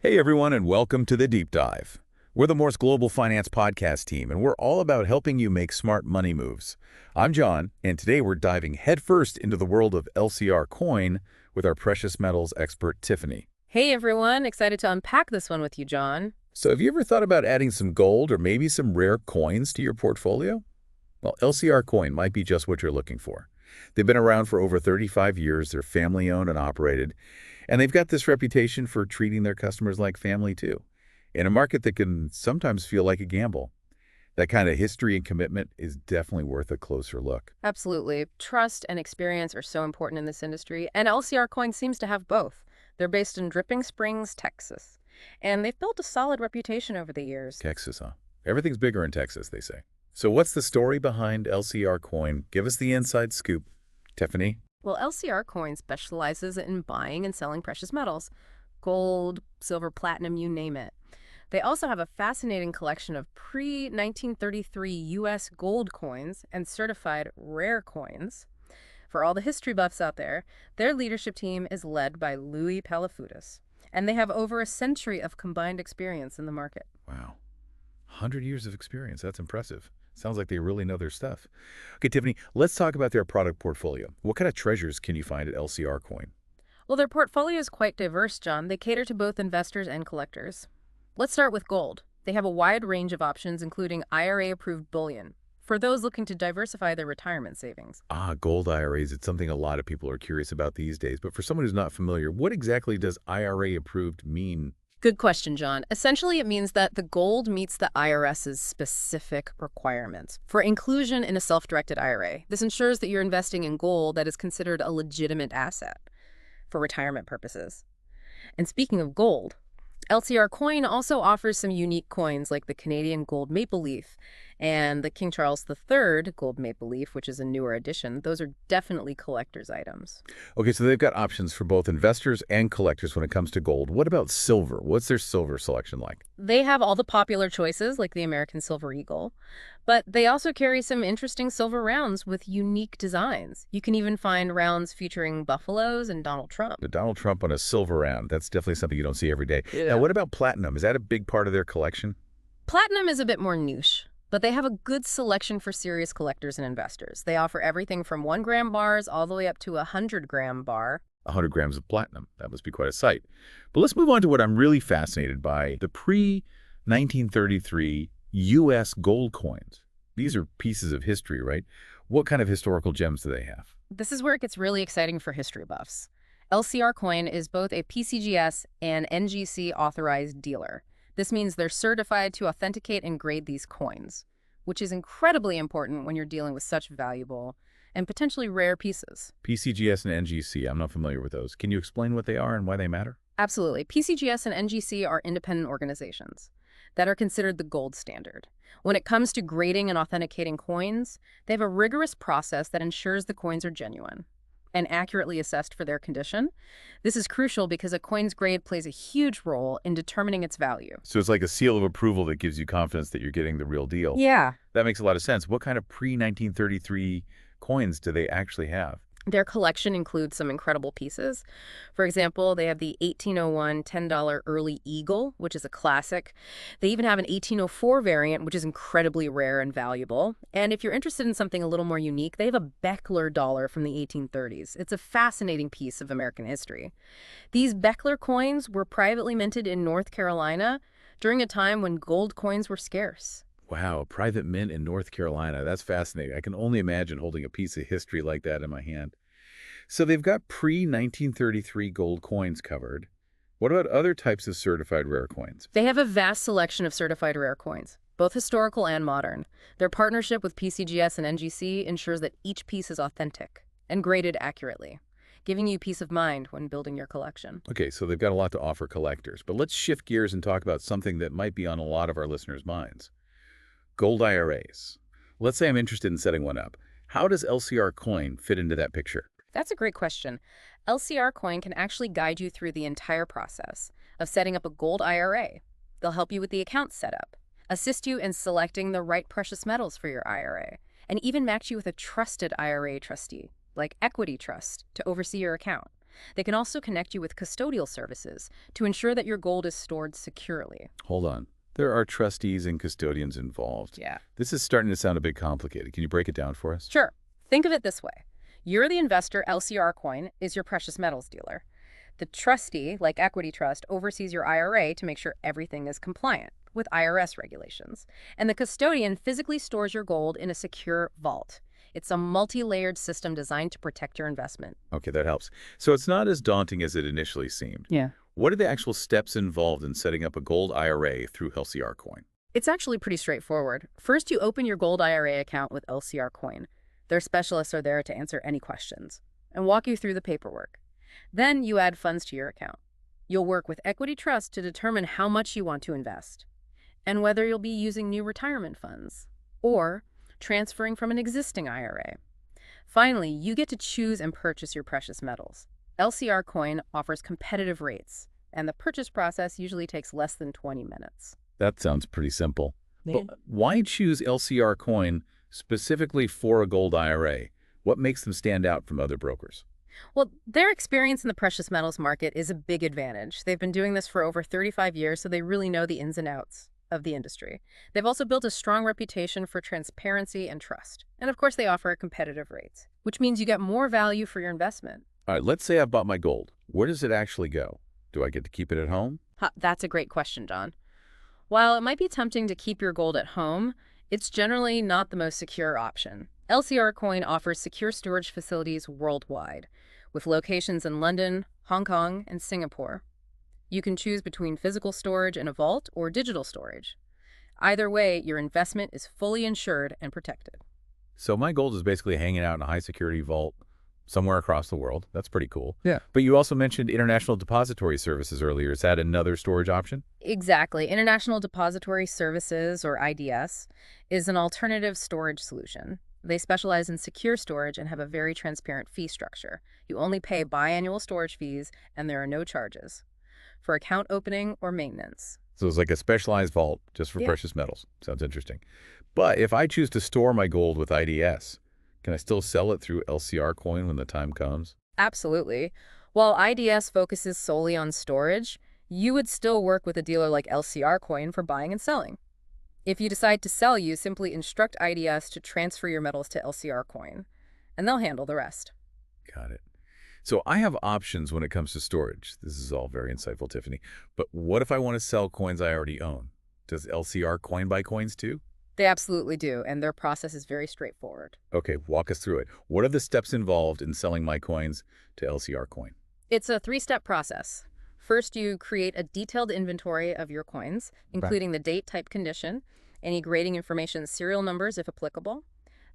Hey everyone, and welcome to the Deep Dive. We're the Morse Global Finance podcast team, and we're all about helping you make smart money moves. I'm John, and today we're diving headfirst into the world of LCR Coin with our precious metals expert, Tiffany. Hey everyone, excited to unpack this one with you, John. So have you ever thought about adding some gold or maybe some rare coins to your portfolio? Well, LCR Coin might be just what you're looking for. They've been around for over 35 years, they're family-owned and operated, and they've got this reputation for treating their customers like family too, in a market that can sometimes feel like a gamble. That kind of history and commitment is definitely worth a closer look. Absolutely. Trust and experience are so important in this industry, and LCR Coin seems to have both. They're based in Dripping Springs, Texas, and they've built a solid reputation over the years. Texas, huh? Everything's bigger in Texas, they say. So what's the story behind LCR Coin? Give us the inside scoop, Tiffany. Well, LCR Coin specializes in buying and selling precious metals. Gold, silver, platinum, you name it. They also have a fascinating collection of pre-1933 U.S. gold coins and certified rare coins. For all the history buffs out there, their leadership team is led by Louis Palafoudis, and they have over a century of combined experience in the market. Wow. 100 years of experience. That's impressive. Sounds like they really know their stuff. Okay, Tiffany, let's talk about their product portfolio. What kind of treasures can you find at LCR Coin? Well, their portfolio is quite diverse, John. They cater to both investors and collectors. Let's start with gold. They have a wide range of options, including IRA-approved bullion, for those looking to diversify their retirement savings. Gold IRAs. It's something a lot of people are curious about these days. But for someone who's not familiar, what exactly does IRA approved mean? Good question, John. Essentially, it means that the gold meets the IRS's specific requirements for inclusion in a self-directed IRA. This ensures that you're investing in gold that is considered a legitimate asset for retirement purposes. And speaking of gold, LCR Coin also offers some unique coins like the Canadian gold maple leaf and the King Charles III gold maple leaf, which is a newer addition. Those are definitely collector's items. Okay, so they've got options for both investors and collectors when it comes to gold. What about silver? What's their silver selection like? They have all the popular choices like the American Silver Eagle, but they also carry some interesting silver rounds with unique designs. You can even find rounds featuring buffaloes and Donald Trump. The Donald Trump on a silver round. That's definitely something you don't see every day. Yeah. Now, what about platinum? Is that a big part of their collection? Platinum is a bit more niche, but they have a good selection for serious collectors and investors. They offer everything from 1-gram bars all the way up to a 100-gram bar. 100 grams of platinum. That must be quite a sight. But let's move on to what I'm really fascinated by, the pre-1933 U.S. gold coins. These are pieces of history, right? What kind of historical gems do they have? This is where it gets really exciting for history buffs. LCR Coin is both a PCGS and NGC authorized dealer. This means they're certified to authenticate and grade these coins, which is incredibly important when you're dealing with such valuable and potentially rare pieces. PCGS and NGC, I'm not familiar with those. Can you explain what they are and why they matter? Absolutely. PCGS and NGC are independent organizations that are considered the gold standard. When it comes to grading and authenticating coins, they have a rigorous process that ensures the coins are genuine and accurately assessed for their condition. This is crucial because a coin's grade plays a huge role in determining its value. So it's like a seal of approval that gives you confidence that you're getting the real deal. Yeah. That makes a lot of sense. What kind of pre-1933 coins do they actually have? Their collection includes some incredible pieces. For example, they have the 1801 $10 Early Eagle, which is a classic. They even have an 1804 variant, which is incredibly rare and valuable. And if you're interested in something a little more unique, they have a Beckler dollar from the 1830s. It's a fascinating piece of American history. These Beckler coins were privately minted in North Carolina during a time when gold coins were scarce. Wow, a private mint in North Carolina. That's fascinating. I can only imagine holding a piece of history like that in my hand. So they've got pre-1933 gold coins covered. What about other types of certified rare coins? They have a vast selection of certified rare coins, both historical and modern. Their partnership with PCGS and NGC ensures that each piece is authentic and graded accurately, giving you peace of mind when building your collection. Okay, so they've got a lot to offer collectors. But let's shift gears and talk about something that might be on a lot of our listeners' minds. Gold IRAs. Let's say I'm interested in setting one up. How does LCR Coin fit into that picture? That's a great question. LCR Coin can actually guide you through the entire process of setting up a gold IRA. They'll help you with the account setup, assist you in selecting the right precious metals for your IRA, and even match you with a trusted IRA trustee, like Equity Trust, to oversee your account. They can also connect you with custodial services to ensure that your gold is stored securely. Hold on. There are trustees and custodians involved. Yeah. This is starting to sound a bit complicated. Can you break it down for us? Sure. Think of it this way. You're the investor, LCR Coin is your precious metals dealer. The trustee, like Equity Trust, oversees your IRA to make sure everything is compliant with IRS regulations. And the custodian physically stores your gold in a secure vault. It's a multi-layered system designed to protect your investment. Okay, that helps. So it's not as daunting as it initially seemed. Yeah. What are the actual steps involved in setting up a gold IRA through LCR Coin? It's actually pretty straightforward. First, you open your gold IRA account with LCR Coin. Their specialists are there to answer any questions and walk you through the paperwork. Then you add funds to your account. You'll work with Equity Trust to determine how much you want to invest and whether you'll be using new retirement funds or transferring from an existing IRA. Finally, you get to choose and purchase your precious metals. LCR Coin offers competitive rates, and the purchase process usually takes less than 20 minutes. That sounds pretty simple. Man. But why choose LCR Coin specifically for a gold IRA? What makes them stand out from other brokers? Well, their experience in the precious metals market is a big advantage. They've been doing this for over 35 years, so they really know the ins and outs of the industry. They've also built a strong reputation for transparency and trust. And of course, they offer competitive rates, which means you get more value for your investment. All right, let's say I've bought my gold. Where does it actually go? Do I get to keep it at home? That's a great question, John. While it might be tempting to keep your gold at home, it's generally not the most secure option. LCR Coin offers secure storage facilities worldwide, with locations in London, Hong Kong, and Singapore. You can choose between physical storage in a vault or digital storage. Either way, your investment is fully insured and protected. So my gold is basically hanging out in a high-security vault somewhere across the world. That's pretty cool. Yeah. But you also mentioned international depository services earlier. Is that another storage option? Exactly. International Depository Services, or IDS, is an alternative storage solution. They specialize in secure storage and have a very transparent fee structure. You only pay biannual storage fees, and there are no charges for account opening or maintenance. So it's like a specialized vault just for precious metals. Sounds interesting. But if I choose to store my gold with IDS, can I still sell it through LCR Coin when the time comes? Absolutely. While IDS focuses solely on storage, you would still work with a dealer like LCR Coin for buying and selling. If you decide to sell, you simply instruct IDS to transfer your metals to LCR Coin, and they'll handle the rest. Got it. So I have options when it comes to storage. This is all very insightful, Tiffany. But what if I want to sell coins I already own? Does LCR Coin buy coins too? They absolutely do, and their process is very straightforward. Okay, walk us through it. What are the steps involved in selling my coins to LCR Coin? It's a three-step process. First, you create a detailed inventory of your coins, including the date, type, condition, any grading information, serial numbers if applicable,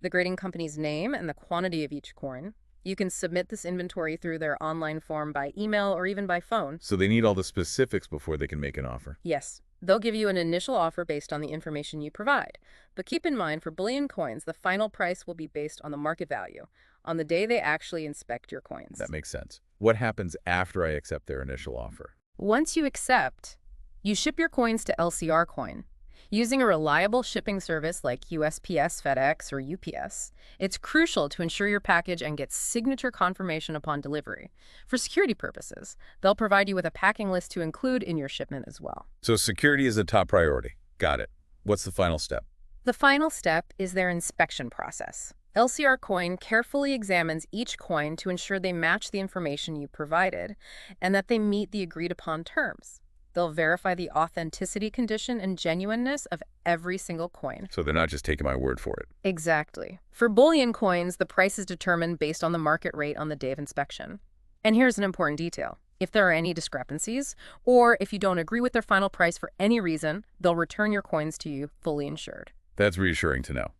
the grading company's name, and the quantity of each coin. You can submit this inventory through their online form by email or even by phone. So they need all the specifics before they can make an offer. Yes, they'll give you an initial offer based on the information you provide. But keep in mind, for bullion coins, the final price will be based on the market value, on the day they actually inspect your coins. That makes sense. What happens after I accept their initial offer? Once you accept, you ship your coins to LCR Coin. Using a reliable shipping service like USPS, FedEx, or UPS, it's crucial to ensure your package and get signature confirmation upon delivery. For security purposes, they'll provide you with a packing list to include in your shipment as well. So security is a top priority. Got it. What's the final step? The final step is their inspection process. LCR Coin carefully examines each coin to ensure they match the information you provided and that they meet the agreed-upon terms. They'll verify the authenticity condition and genuineness of every single coin. So they're not just taking my word for it. Exactly. For bullion coins, the price is determined based on the market rate on the day of inspection. And here's an important detail. If there are any discrepancies, or if you don't agree with their final price for any reason, they'll return your coins to you fully insured. That's reassuring to know.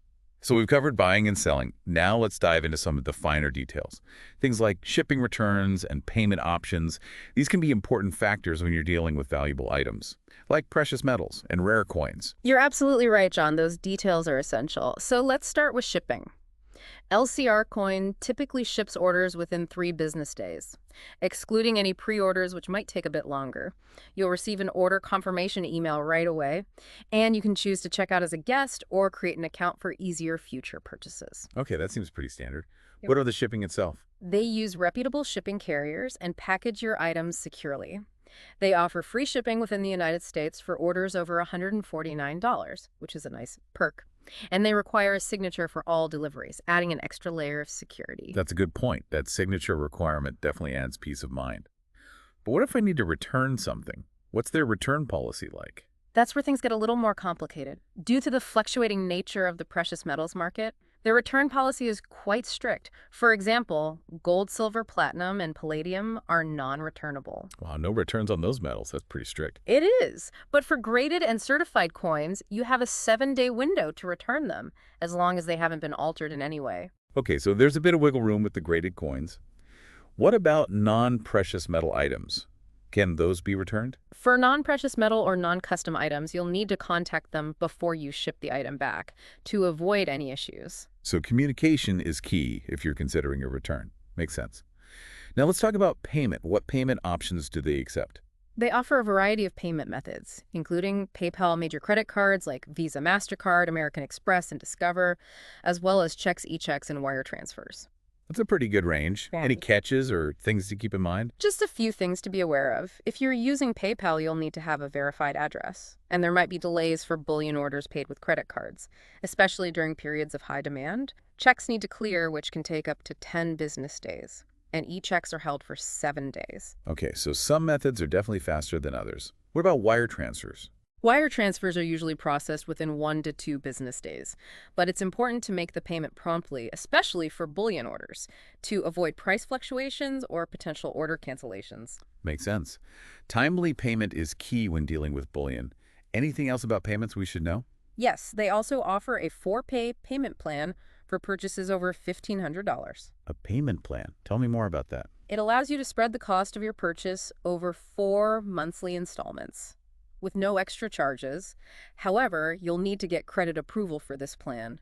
So we've covered buying and selling. Now let's dive into some of the finer details. Things like shipping returns and payment options. These can be important factors when you're dealing with valuable items, like precious metals and rare coins. You're absolutely right, John. Those details are essential. So let's start with shipping. LCR Coin typically ships orders within 3 business days, excluding any pre-orders which might take a bit longer. You'll receive an order confirmation email right away, and you can choose to check out as a guest or create an account for easier future purchases. Okay, that seems pretty standard. Yep. What about the shipping itself? They use reputable shipping carriers and package your items securely. They offer free shipping within the United States for orders over $149, which is a nice perk. And they require a signature for all deliveries, adding an extra layer of security. That's a good point. That signature requirement definitely adds peace of mind. But what if I need to return something? What's their return policy like? That's where things get a little more complicated. Due to the fluctuating nature of the precious metals market, their return policy is quite strict. For example, gold, silver, platinum, and palladium are non-returnable. Wow, no returns on those metals. That's pretty strict. It is, but for graded and certified coins, you have a 7-day window to return them, as long as they haven't been altered in any way. Okay, so there's a bit of wiggle room with the graded coins. What about non-precious metal items? Can those be returned? For non-precious metal or non-custom items, you'll need to contact them before you ship the item back to avoid any issues. So communication is key if you're considering a return. Makes sense. Now let's talk about payment. What payment options do they accept? They offer a variety of payment methods, including PayPal major credit cards like Visa, MasterCard, American Express, and Discover, as well as checks, e-checks, and wire transfers. That's a pretty good range. Yeah. Any catches or things to keep in mind? Just a few things to be aware of. If you're using PayPal, you'll need to have a verified address, and there might be delays for bullion orders paid with credit cards, especially during periods of high demand. Checks need to clear, which can take up to 10 business days, and e-checks are held for 7 days. Okay, so some methods are definitely faster than others. What about wire transfers? Wire transfers are usually processed within 1 to 2 business days, but it's important to make the payment promptly, especially for bullion orders, to avoid price fluctuations or potential order cancellations. Makes sense. Timely payment is key when dealing with bullion. Anything else about payments we should know? Yes, they also offer a 4-pay payment plan for purchases over $1,500. A payment plan. Tell me more about that. It allows you to spread the cost of your purchase over 4 monthly installments, with no extra charges. However, you'll need to get credit approval for this plan,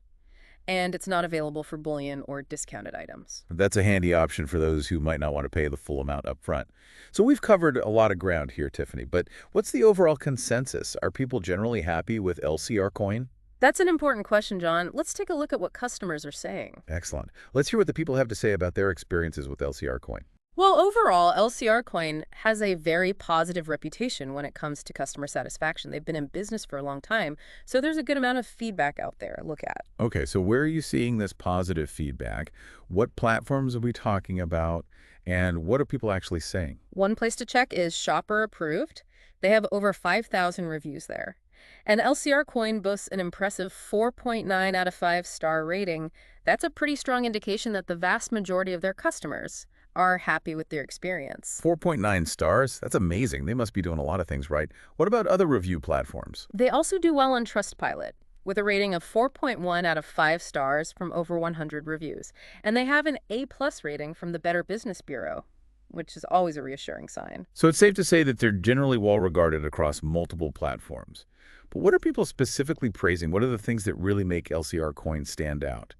and it's not available for bullion or discounted items. That's a handy option for those who might not want to pay the full amount up front. So we've covered a lot of ground here, Tiffany, but what's the overall consensus? Are people generally happy with LCR Coin? That's an important question, John. Let's take a look at what customers are saying. Excellent. Let's hear what the people have to say about their experiences with LCR Coin. Well, overall, LCR Coin has a very positive reputation when it comes to customer satisfaction. They've been in business for a long time, so there's a good amount of feedback out there to look at. Okay, so where are you seeing this positive feedback? What platforms are we talking about? And what are people actually saying? One place to check is Shopper Approved. They have over 5,000 reviews there. And LCR Coin boasts an impressive 4.9 out of 5 star rating. That's a pretty strong indication that the vast majority of their customers are happy with their experience. 4.9 stars? That's amazing. They must be doing a lot of things right. What about other review platforms? They also do well on Trustpilot, with a rating of 4.1 out of 5 stars from over 100 reviews. And they have an A+ rating from the Better Business Bureau, which is always a reassuring sign. So it's safe to say that they're generally well regarded across multiple platforms. But what are people specifically praising? What are the things that really make LCR Coin stand out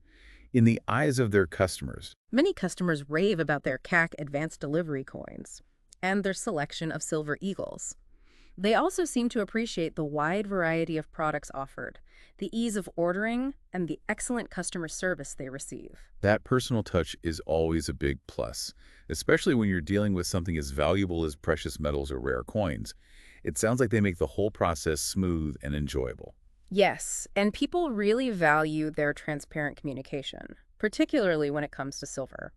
in the eyes of their customers? Many customers rave about their CAC advanced delivery coins and their selection of silver eagles. They also seem to appreciate the wide variety of products offered, the ease of ordering, and the excellent customer service they receive. That personal touch is always a big plus, especially when you're dealing with something as valuable as precious metals or rare coins. It sounds like they make the whole process smooth and enjoyable. Yes, and people really value their transparent communication, particularly when it comes to silver,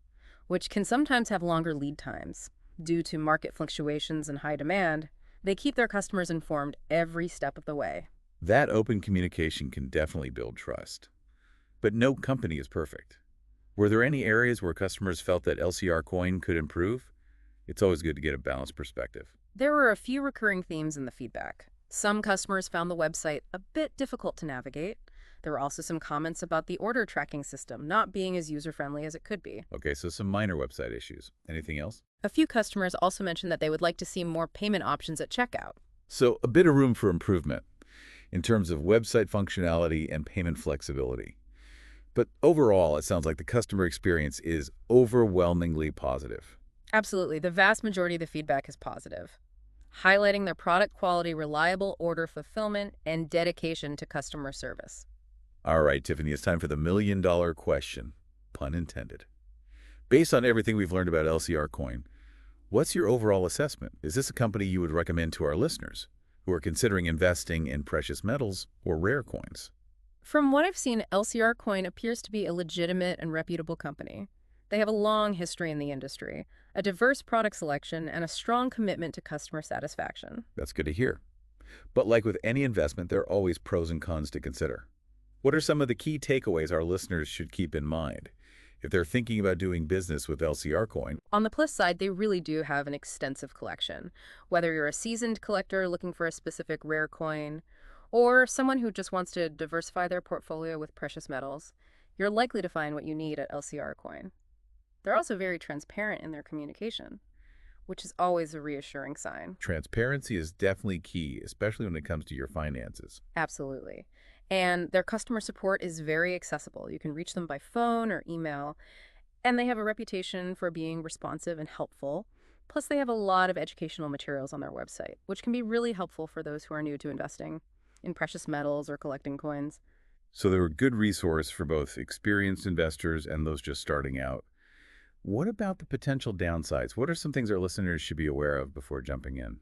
which can sometimes have longer lead times. Due to market fluctuations and high demand, they keep their customers informed every step of the way. That open communication can definitely build trust. But no company is perfect. Were there any areas where customers felt that LCR Coin could improve? It's always good to get a balanced perspective. There were a few recurring themes in the feedback. Some customers found the website a bit difficult to navigate. There were also some comments about the order tracking system not being as user-friendly as it could be. Okay, so some minor website issues. Anything else? A few customers also mentioned that they would like to see more payment options at checkout. So a bit of room for improvement in terms of website functionality and payment flexibility. But overall, it sounds like the customer experience is overwhelmingly positive. Absolutely. The vast majority of the feedback is positive, highlighting their product quality, reliable order fulfillment, and dedication to customer service. All right, Tiffany, it's time for the million-dollar question, pun intended. Based on everything we've learned about LCR Coin, what's your overall assessment? Is this a company you would recommend to our listeners who are considering investing in precious metals or rare coins? From what I've seen, LCR Coin appears to be a legitimate and reputable company. They have a long history in the industry, a diverse product selection, and a strong commitment to customer satisfaction. That's good to hear. But like with any investment, there are always pros and cons to consider. What are some of the key takeaways our listeners should keep in mind if they're thinking about doing business with LCR Coin? On the plus side, they really do have an extensive collection. Whether you're a seasoned collector looking for a specific rare coin, or someone who just wants to diversify their portfolio with precious metals, you're likely to find what you need at LCR Coin. They're also very transparent in their communication, which is always a reassuring sign. Transparency is definitely key, especially when it comes to your finances. Absolutely. And their customer support is very accessible. You can reach them by phone or email, and they have a reputation for being responsive and helpful. Plus, they have a lot of educational materials on their website, which can be really helpful for those who are new to investing in precious metals or collecting coins. So they're a good resource for both experienced investors and those just starting out. What about the potential downsides? What are some things our listeners should be aware of before jumping in?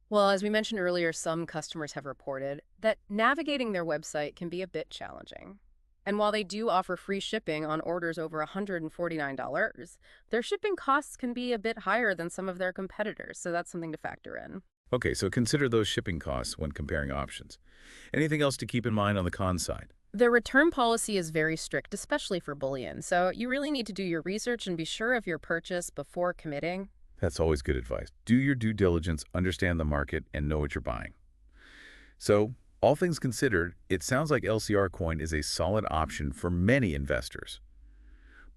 Well, as we mentioned earlier, some customers have reported that navigating their website can be a bit challenging. And while they do offer free shipping on orders over $149, their shipping costs can be a bit higher than some of their competitors, so that's something to factor in. Okay, so consider those shipping costs when comparing options. Anything else to keep in mind on the con side? Their return policy is very strict, especially for bullion, so you really need to do your research and be sure of your purchase before committing. That's always good advice. Do your due diligence, understand the market, and know what you're buying. So, all things considered, it sounds like LCR Coin is a solid option for many investors.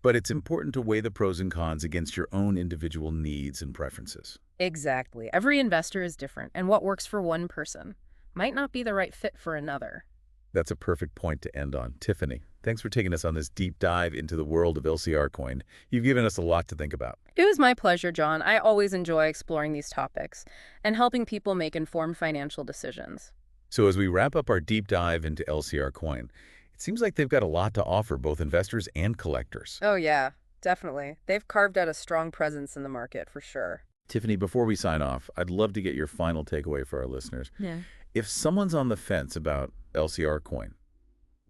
But it's important to weigh the pros and cons against your own individual needs and preferences. Exactly. Every investor is different, and what works for one person might not be the right fit for another. That's a perfect point to end on. Tiffany, thanks for taking us on this deep dive into the world of LCR Coin. You've given us a lot to think about. It was my pleasure, John. I always enjoy exploring these topics and helping people make informed financial decisions. So as we wrap up our deep dive into LCR Coin, it seems like they've got a lot to offer both investors and collectors. Oh, yeah, definitely. They've carved out a strong presence in the market for sure. Tiffany, before we sign off, I'd love to get your final takeaway for our listeners. If someone's on the fence about LCR Coin,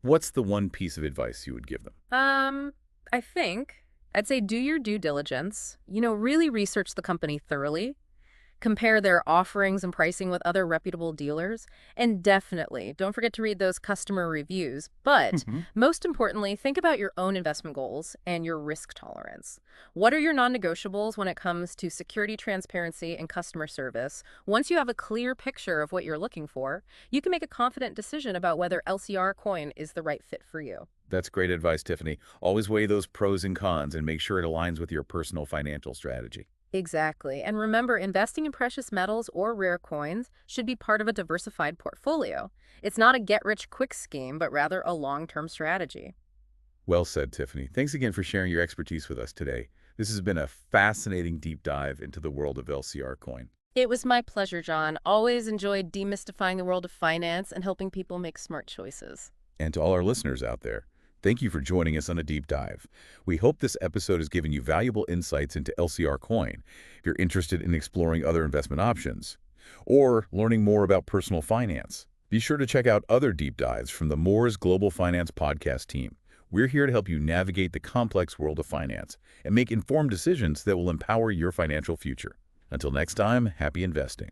what's the one piece of advice you would give them? I think I'd say do your due diligence. Really research the company thoroughly. Compare their offerings and pricing with other reputable dealers. And definitely, don't forget to read those customer reviews. But most importantly, think about your own investment goals and your risk tolerance. What are your non-negotiables when it comes to security, transparency, and customer service? Once you have a clear picture of what you're looking for, you can make a confident decision about whether LCR Coin is the right fit for you. That's great advice, Tiffany. Always weigh those pros and cons and make sure it aligns with your personal financial strategy. Exactly. And remember, investing in precious metals or rare coins should be part of a diversified portfolio. It's not a get-rich-quick scheme, but rather a long-term strategy. Well said, Tiffany. Thanks again for sharing your expertise with us today. This has been a fascinating deep dive into the world of LCR Coin. It was my pleasure, John. Always enjoyed demystifying the world of finance and helping people make smart choices. And to all our listeners out there, thank you for joining us on a deep dive. We hope this episode has given you valuable insights into LCR Coin. If you're interested in exploring other investment options or learning more about personal finance, be sure to check out other deep dives from the Moore's Global Finance podcast team. We're here to help you navigate the complex world of finance and make informed decisions that will empower your financial future. Until next time, happy investing.